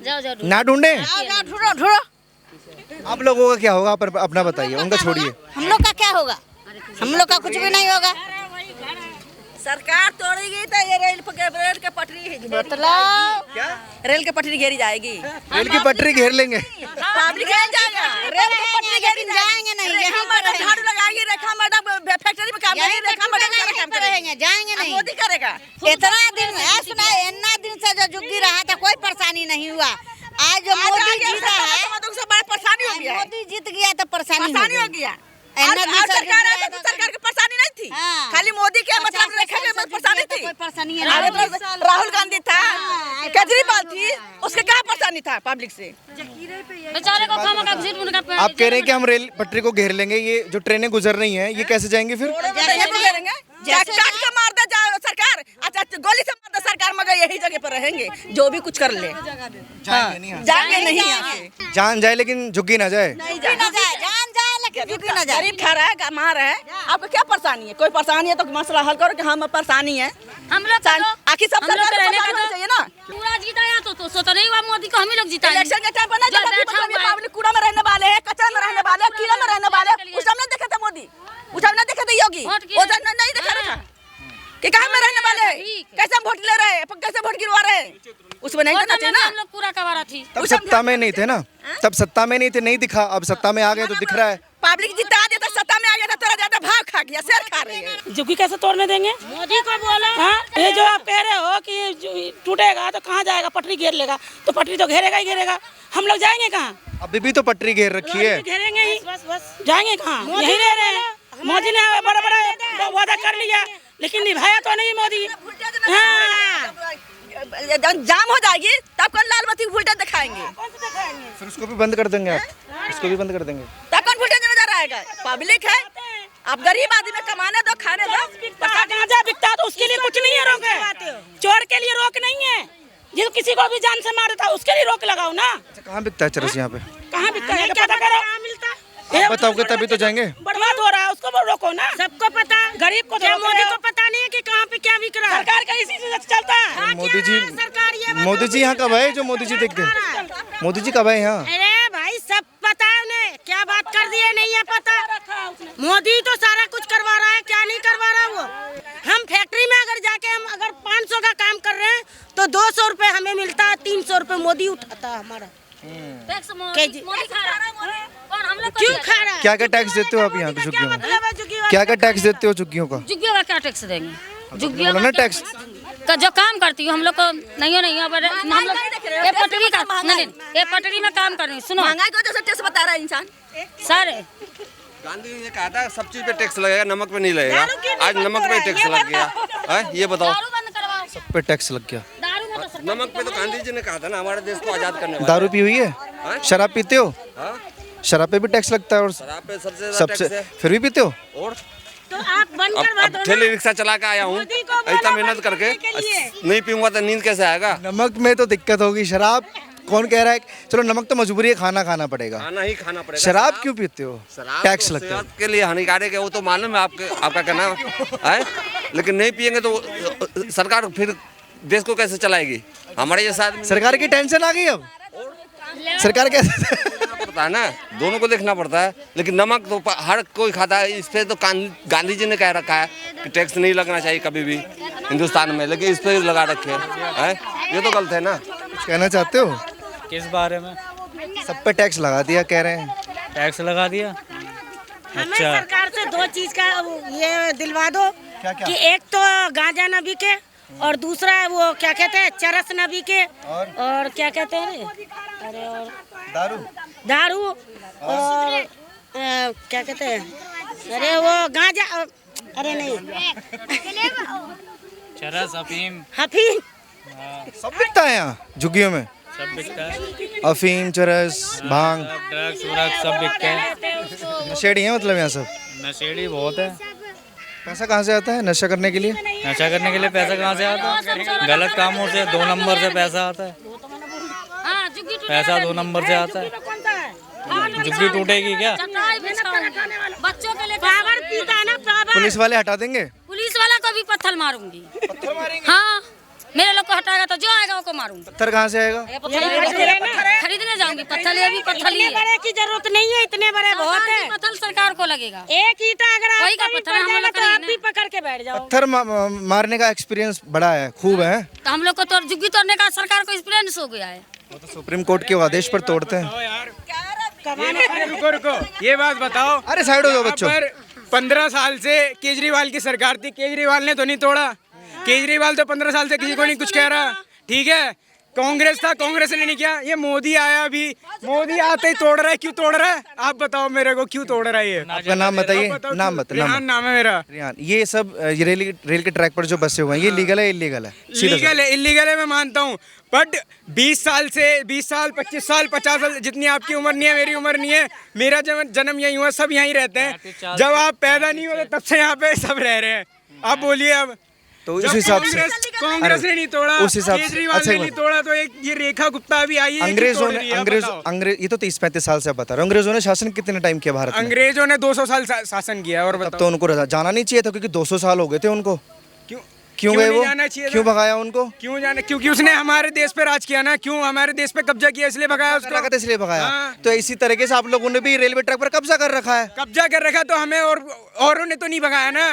जाओ ना ढूंढे। ढूंढो। आप लोगों का क्या होगा पर अपना बताइए, उनका छोड़िए। हम लोग का क्या होगा? हम लोग का कुछ भी नहीं होगा। सरकार तोड़ेगी तो ये रेल के पटरी रेल की पटरी घेरी जाएगी। रेल की पटरी घेर लेंगे। पब्लिक नहीं जाएगा, रेल की पटरी घेरी जाएंगे नहीं। रेखा मैडम झाड़ू लगाएगी, रेखा मैडम फैक्ट्री में काम करेगी, रेखा मैडम सारा काम करेंगे। जाएंगे नहीं, मोदी करेगा। इतना दिन सुना, इतना दिन से जो जुग्गी रहा था कोई परेशानी नहीं हुआ। आज जो मोदी जीता है तो बड़ा परेशानी हो गया। मोदी जीत गया तो परेशानी हो गया। सरकार आया तो सरकार की परेशानी नहीं थी, खाली मोदी के मतलब रेखा में परेशानी थी। कोई परेशानी राहुल गांधी था, केजरीवाल थी, उसके क्या परेशानी था पब्लिक से? बेचारे को खामा का घसीट उनका पैर। आप कह रहे हैं कि हम रेल पटरी को घेर लेंगे, ये जो ट्रेनें गुजर रही हैं ये कैसे जाएंगी फिर? काट के मार दे सरकार, अच्छा गोली से मार दे सरकार, मगर यही जगह पर रहेंगे जो भी कुछ कर ले। जाएंगे नहीं यहाँ से। जान जाए लेकिन झुग्गी ना जाए। गरीब खा रहा है, कमा रहा है, आपको क्या परेशानी है? कोई परेशानी है तो मसला हल करो कि हम परेशानी है। हम लोग आखिर सब सरकार रहने का चाहिए ना। पूरा जीता या तो सो तो नहीं हुआ मोदी को, हम ही लोग जीता। इलेक्शन के टाइम पर ना पब्लिक कूड़ा में रहने वाले हैं, कचरा में रहने वाले हैं, कीड़ा में रहने वाले हैं। उस टाइम नहीं देखे थे मोदी, उस टाइम नहीं देखे थे योगी, उस टाइम नहीं देखा था कि कहाँ में रहने वाले हैं, कैसे हम वोट ले रहे हैं, कैसे वोट गिरवा रहे हैं, उसमें नहीं देना चाहिए ना। हम लोग पूरा कवारा थी। तब सत्ता में नहीं थे ना, तब सत्ता में नहीं थे, नहीं दिखा। अब सत्ता में आ गए तो दिख रहा है। पब्लिक जिता देता, सत्ता में आ गया था, थोड़ा ज्यादा भाव खा गया, शेर खा रहे हैं। जुग्गी कैसे तोड़ने देंगे? मोदी को बोला। ये जो आप कह रहे हो कि टूटेगा तो कहाँ जाएगा? पटरी घेर लेगा तो पटरी तो घेरेगा ही घेरेगा। हम लोग जाएंगे कहाँ? अभी भी तो पटरी घेर रखी है। घेरेंगे ही, जाएंगे कहाँ? यही रह रहे हैं। मोदी ने बड़ा बड़ा वादा कर लिया लेकिन निभाया तो नहीं मोदी। जाम हो जाएगी तब कौन लाल बत्ती उल्टा दिखाएंगे? फिर उसको भी बंद कर देंगे आप, इसको भी बंद कर देंगे। तब कौन उल्टा नजर आएगा? पब्लिक है, आप गरीब आदमी कमाने दो, खाने दो। गांजा बिकता तो उसके लिए कुछ नहीं है रोक, चोर के लिए रोक नहीं है। जो किसी को भी जान से मारता उसके लिए रोक लगाओ ना। कहाँ बिकता है चरस यहाँ पे? कहाँ बिकता है? पता करो। आप बताओगे तभी तो जाएंगे। बर्बाद हो रहा है, उसको रोको ना। सबको पता, गरीब को क्या तो मोदी को पता नहीं है कि कहाँ पे क्या बिक रहा है? सरकार का इसी से चलता है। मोदी जी यहाँ कब आए जो मोदी जी देखते हैं? मोदी जी कब आए यहाँ? अरे भाई सब पता है उन्हें, क्या बात कर दिए नहीं है पता। मोदी तो सारा कुछ करवा रहा है, क्या नहीं करवा रहा वो। हम फैक्ट्री में अगर जाके हम अगर 500 का काम कर रहे हैं तो 200 रुपए हमें मिलता है, 300 रुपए मोदी उठाता है हमारा। क्यों खा रहा है? क्या क्या टैक्स देते हो आप यहाँ के झुग्गियों में? क्या क्या टैक्स देते हो झुग्गियों का? झुग्गियों का क्या टैक्स देंगे? झुग्गियों बोला ना टैक्स का जो काम करती हूँ हम लोग को नहीं हम लोग ये पटरी का नहीं ये पटरी में काम कर रही हूँ। सुनो महंगाई की वजह से टैक्स बता रहा है इंसान। सर गांधी जी ने कहा था सब चीज पे टैक्स लगेगा, नमक पे नहीं लगेगा। आज नमक पे टैक्स लग गया है, ये बताओ। सब पे टैक्स लग गया। नमक पे तो गांधी जी ने कहा था ना हमारे देश को आजाद करने वाला। दारू पी हुई है? शराब पीते हो? शराब पे भी टैक्स लगता है और शराब पे सबसे सबसे फिर भी पीते हो? और तो आप बंद करवा दो ना। ठेले रिक्शा चला के आया हूँ, इतना मेहनत करके नहीं पीऊंगा तो नींद कैसे आएगा? नमक में तो दिक्कत होगी, शराब कौन कह रहा है? चलो नमक तो मजबूरी है, खाना पड़ेगा। खाना ही खाना पड़ेगा। शराब क्यों पीते हो? टैक्स तो लगता है। सेहत के लिए हानिकारक है, वो तो मालूम है आपका कहना है, लेकिन नहीं पियेंगे तो सरकार फिर देश को कैसे चलाएगी? हमारे ये साथ सरकार की टेंशन आ गई अब। सरकार कैसे पड़ता है ना, दोनों को देखना पड़ता है। लेकिन नमक तो हर कोई खाता है, इस पे तो गांधी जी ने कह रखा है कि टैक्स नहीं लगना चाहिए कभी भी हिंदुस्तान में, लेकिन इस पे लगा रखे हैं। ये तो गलत है ना। कुछ कहना चाहते हो? किस बारे में? सब पे टैक्स लगा दिया कह रहे हैं। टैक्स लगा दिया? हमें सरकार से 2 चीज का ये दिलवा दो कि एक तो गांजा न बिके और दूसरा वो क्या कहते हैं चरस न बिके और क्या कहते हैं अरे और दारू और क्या कहते हैं अरे वो गांजा अरे नहीं चरस अफीम सब बिकता है यहाँ झुग्गियों में। सब बिकता है, अफीम, चरस, भांग, ड्रग्स व्रग्स सब बिकते हैं। नशेड़ी है मतलब यहाँ सब। नशेड़ी बहुत है। पैसा कहाँ से आता है नशा करने के लिए? नशा करने के लिए पैसा कहाँ से आता है? गलत कामों से 2 नंबर से पैसा आता है। पैसा 2 नंबर से आता है। झुग्गी टूटेगी क्या? बच्चों के लिए पावर पीता है ना पावर। पुलिस वाले हटा देंगे? पुलिस वाला को भी पत्थर मारूंगी। पत्थर मारेंगे? हाँ मेरे लोग को हटाएगा तो जो आएगा वो मारूंगी। पत्थर कहाँ से आएगा? खरीदने जाऊंगी पत्थर, ये भी पत्थर ही है। बड़े की जरूरत नहीं है, इतने बड़े बहुत है। पत्थर सरकार को लगेगा। एक ईटा अगर वही का पत्थर हम लोग तो आप भी पकड़ के बैठ जाओ। पत्थर मारने का एक्सपीरियंस बड़ा है, खूब है। तो हम लोग को तो झुग्गी तोड़ने का सरकार को एक्सपीरियंस हो गया है। वो तो सुप्रीम कोर्ट के आदेश पर तोड़ते हैं। रुको ये बात बताओ। अरे साइड हो जाओ बच्चों। 15 साल से केजरीवाल की सरकार थी, केजरीवाल ने तो नहीं तोड़ा। केजरीवाल तो 15 साल से किसी को नहीं कुछ कह रहा, ठीक है। कांग्रेस था, कांग्रेस ने नहीं किया। ये मोदी आया, अभी मोदी आते ही तोड़ रहा है। क्यों तोड़ रहा है आप बताओ मेरे को, क्यों तोड़ रहा है ये? आपका नाम बताइए। नाम नाम है मेरा रियान। ये सब ये रेल के ट्रैक पर जो बसे हुए हैं ये लीगल है इलीगल है? इलीगल है मैं मानता हूँ, बट 20 साल, 25 साल, 50 साल, जितनी आपकी उम्र नहीं है मेरी उम्र नहीं है, मेरा जन्म यहीं हुआ, सब यहीं रहते हैं। जब आप पैदा नहीं हुए तब से यहाँ पे सब रह रहे हैं। आप बोलिए अब। तो उस हिसाब से कांग्रेस ने नहीं तोड़ा, उस हिसाब से केजरीवाल ने नहीं तोड़ा, तो एक ये रेखा गुप्ता भी आई है। अंग्रेजों ये तो 30-35 साल से बता रहा हूँ। अंग्रेजों ने शासन कितने टाइम किया भारत में? अंग्रेजों ने 200 साल शासन किया। और तब तो उनको जाना नहीं चाहिए था, क्योंकि 200 साल हो गए थे उनको। क्यों गए वो? क्यों भगाया उनको? क्यों जाने? क्योंकि उसने हमारे देश पे राज किया ना। क्यों हमारे देश पे कब्जा किया, इसलिए भगाया उसको। इसलिए भगाया। तो इसी तरीके से आप लोगों ने भी रेलवे ट्रैक पर कब्जा कर रखा है। कब्जा कर रखा, तो हमें औरों ने तो नहीं भगाया ना।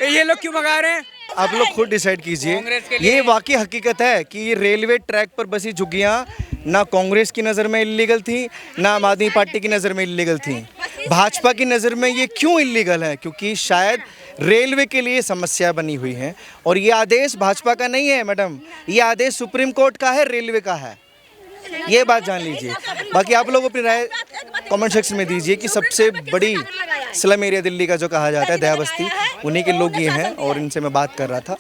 ये लोग क्यों भगा रहे हैं? आप लोग खुद डिसाइड कीजिए। ये वाकई हकीकत है कि रेलवे ट्रैक पर बसी झुग्गियां ना कांग्रेस की नज़र में इलीगल थी, ना आम आदमी पार्टी की नज़र में इलीगल थी। भाजपा की नज़र में ये क्यों इलीगल है? क्योंकि शायद रेलवे के लिए समस्या बनी हुई है। और ये आदेश भाजपा का नहीं है मैडम, ये आदेश सुप्रीम कोर्ट का है, रेलवे का है। ये बात जान लीजिए। बाकी आप लोग अपनी राय कमेंट सेक्शन में दीजिए कि सबसे बड़ी स्लम एरिया दिल्ली का जो कहा जाता है दया बस्ती, उन्हीं के लोग ये हैं और इनसे मैं बात कर रहा था।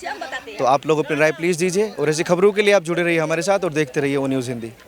तो आप लोग अपनी राय प्लीज़ दीजिए और ऐसी खबरों के लिए आप जुड़े रहिए हमारे साथ और देखते रहिए ओ न्यूज़ हिंदी।